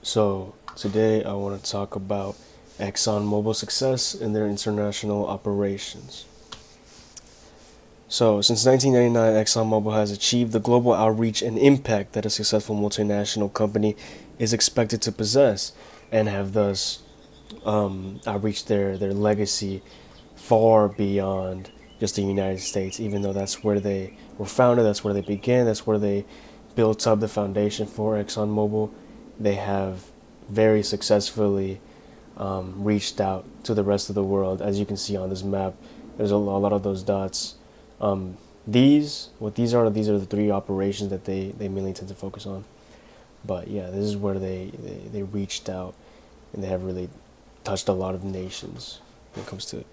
So today I want to talk about ExxonMobil's success in their international operations. So since 1999, ExxonMobil has achieved the global outreach and impact that a successful multinational company is expected to possess, and have thus outreached their legacy far beyond just the United States. Even though that's where they were founded, that's where they began, that's where they built up the foundation for ExxonMobil. They have very successfully reached out to the rest of the world. As you can see on this map, there's a lot of those dots. These are the three operations that they mainly tend to focus on. But yeah, this is where they reached out, and they have really touched a lot of nations when it comes to it.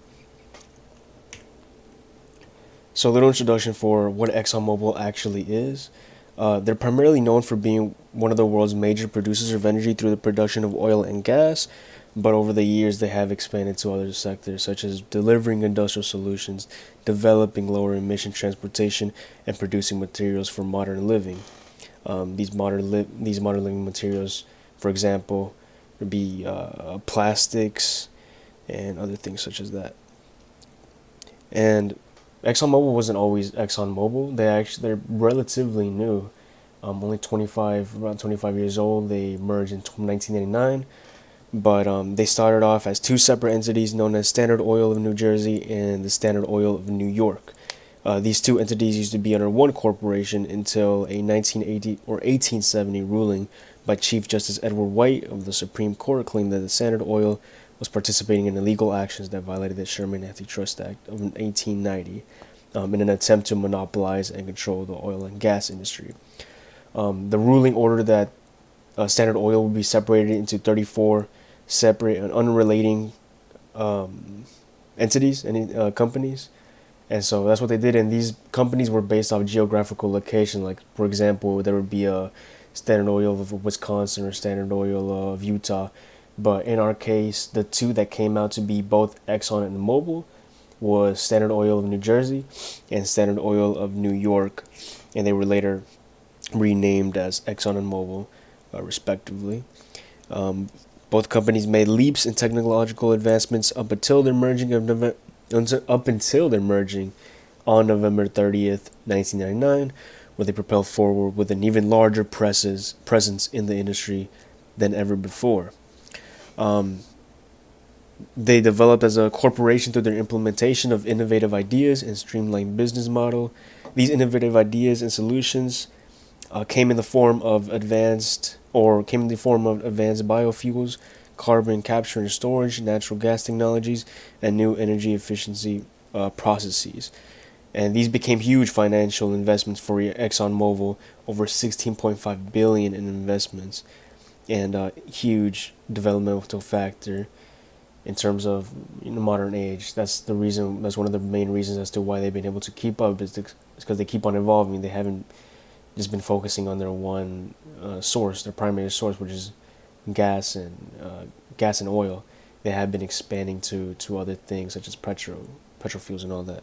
So a little introduction for what ExxonMobil actually is. They're primarily known for being one of the world's major producers of energy through the production of oil and gas, but over the years they have expanded to other sectors such as delivering industrial solutions, developing lower emission transportation, and producing materials for modern living. These modern living materials, for example, would be plastics and other things such as that. And ExxonMobil wasn't always ExxonMobil. They're relatively new, only around 25 years old. They merged in 1999, but they started off as two separate entities known as Standard Oil of New Jersey and the Standard Oil of New York. These two entities used to be under one corporation until a 1980 or 1870 ruling by Chief Justice Edward White of the Supreme Court claimed that the Standard Oil was participating in illegal actions that violated the Sherman Antitrust Act of 1890 in an attempt to monopolize and control the oil and gas industry. The ruling ordered that Standard Oil would be separated into 34 separate and unrelating entities and companies. And so that's what they did. And these companies were based off geographical location. Like, for example, there would be a Standard Oil of Wisconsin or Standard Oil of Utah. But in our case, the two that came out to be both Exxon and Mobil was Standard Oil of New Jersey and Standard Oil of New York. And they were later renamed as Exxon and Mobil, respectively. Both companies made leaps in technological advancements up until their merging on November 30th, 1999, where they propelled forward with an even larger presence in the industry than ever before. They developed as a corporation through their implementation of innovative ideas and streamlined business model. These innovative ideas and solutions came in the form of advanced biofuels, carbon capture and storage, natural gas technologies, and new energy efficiency processes. And these became huge financial investments for ExxonMobil, over 16.5 billion in investments, and a huge developmental factor in terms of modern age. That's the reason. That's one of the main reasons as to why they've been able to keep up is because they keep on evolving. They haven't just been focusing on their one source, their primary source, which is gas and oil. They have been expanding to other things such as petrol fuels and all that.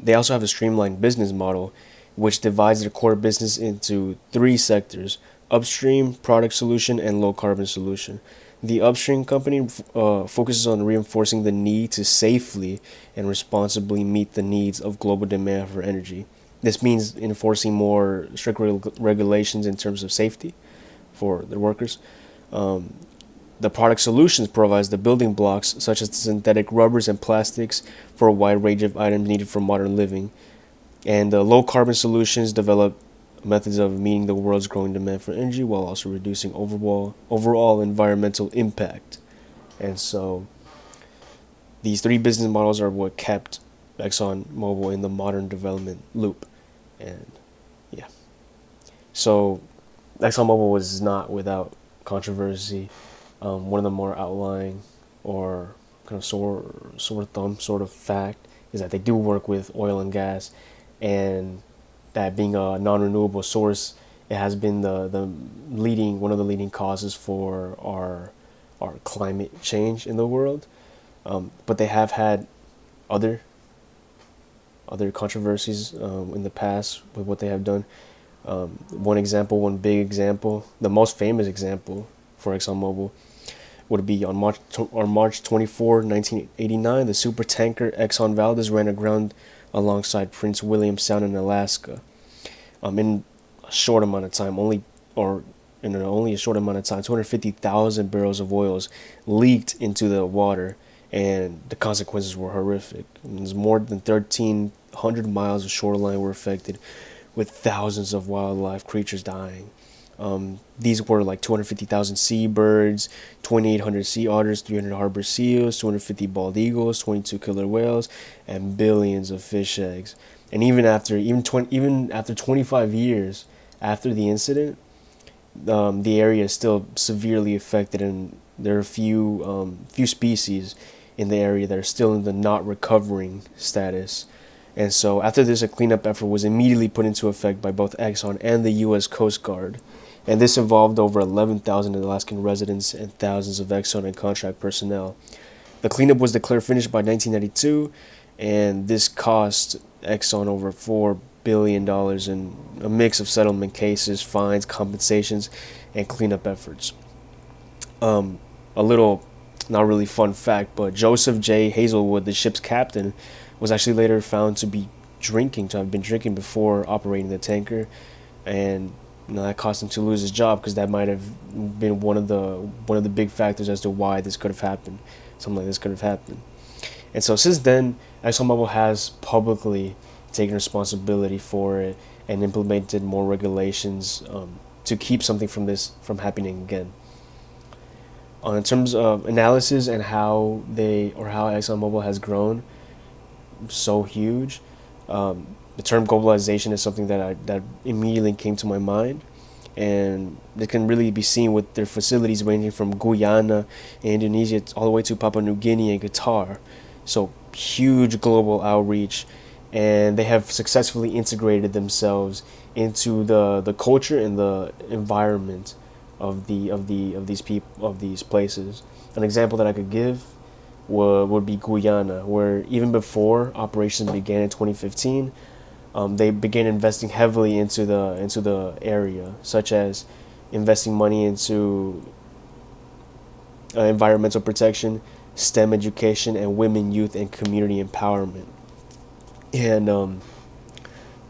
They also have a streamlined business model, which divides their core business into three sectors: upstream, product solution, and low carbon solution. The upstream company focuses on reinforcing the need to safely and responsibly meet the needs of global demand for energy. This means enforcing more strict regulations in terms of safety for the workers. The product solutions provides the building blocks such as synthetic rubbers and plastics for a wide range of items needed for modern living. And the low carbon solutions develop methods of meeting the world's growing demand for energy while also reducing overall environmental impact. And so these three business models are what kept ExxonMobil in the modern development loop. And yeah. So ExxonMobil was not without controversy. One of the more outlying or kind of sore thumb sort of fact is that they do work with oil and gas, and that being a non-renewable source, it has been one of the leading causes for our climate change in the world. But they have had other controversies in the past with what they have done. One big example, the most famous example for ExxonMobil would be on March 24, 1989, the super tanker Exxon Valdez ran aground alongside Prince William Sound in Alaska. In a short amount of time, only a short amount of time, 250,000 barrels of oils leaked into the water, and the consequences were horrific. There's more than 1,300 miles of shoreline were affected, with thousands of wildlife creatures dying. These were like 250,000 seabirds, 2,800 sea otters, 300 harbor seals, 250 bald eagles, 22 killer whales, and billions of fish eggs. And even after 25 years after the incident, the area is still severely affected, and there are a few species in the area that are still in the not recovering status. And so after this, a cleanup effort was immediately put into effect by both Exxon and the U.S. Coast Guard. And this involved over 11,000 Alaskan residents and thousands of Exxon and contract personnel. The cleanup was declared finished by 1992, and this cost Exxon over $4 billion in a mix of settlement cases, fines, compensations, and cleanup efforts. A little, not really fun fact, but Joseph J. Hazelwood, the ship's captain, was actually later found to have been drinking before operating the tanker, and that caused him to lose his job, because that might have been one of the big factors as to why this could have happened. Something like this could have happened. And so since then, ExxonMobil has publicly taken responsibility for it and implemented more regulations to keep something from happening again. In terms of analysis and how ExxonMobil has grown so huge, the term globalization is something that immediately came to my mind, and it can really be seen with their facilities ranging from Guyana and Indonesia all the way to Papua New Guinea and Qatar. So huge global outreach, and they have successfully integrated themselves into the culture and the environment of these places. An example that I could give would be Guyana, where even before operations began in 2015, they began investing heavily into the area, such as investing money into environmental protection, STEM education, and women, youth, and community empowerment. And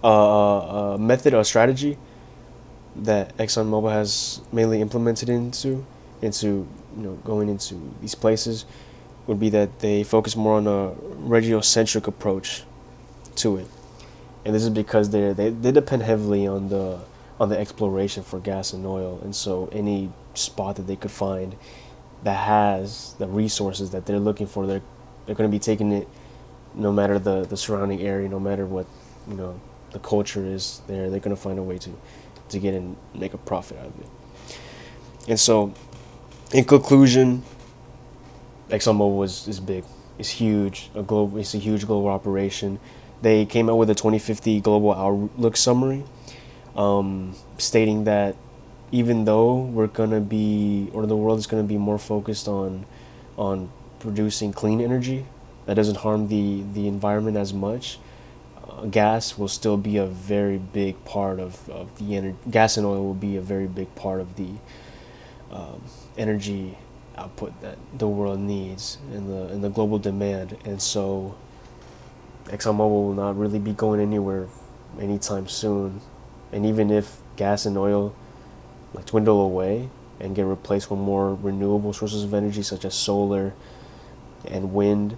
a strategy that ExxonMobil has mainly implemented into going into these places would be that they focus more on a regiocentric approach to it, and this is because they depend heavily on the exploration for gas and oil, and so any spot that they could find that has the resources that they're looking for, they're going to be taking it, no matter the surrounding area, no matter what the culture is there. They're going to find a way to get and make a profit out of it. And so, in conclusion, ExxonMobil is big. It's huge. It's a huge global operation. They came out with a 2050 global outlook summary, stating that even though the world is gonna be more focused on producing clean energy that doesn't harm the environment as much, gas will still be a very big part of the energy. Gas and oil will be a very big part of the energy output that the world needs in the global demand. And so ExxonMobil will not really be going anywhere anytime soon. And even if gas and oil dwindle away and get replaced with more renewable sources of energy such as solar and wind,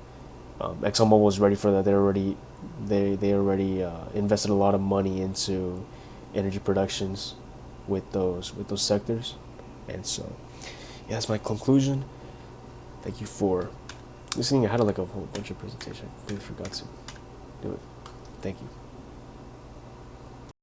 ExxonMobil is ready for that. They already invested a lot of money into energy productions with those sectors. And so yeah, that's my conclusion. Thank you for listening. I had a whole bunch of presentation. I completely forgot to do it. Thank you.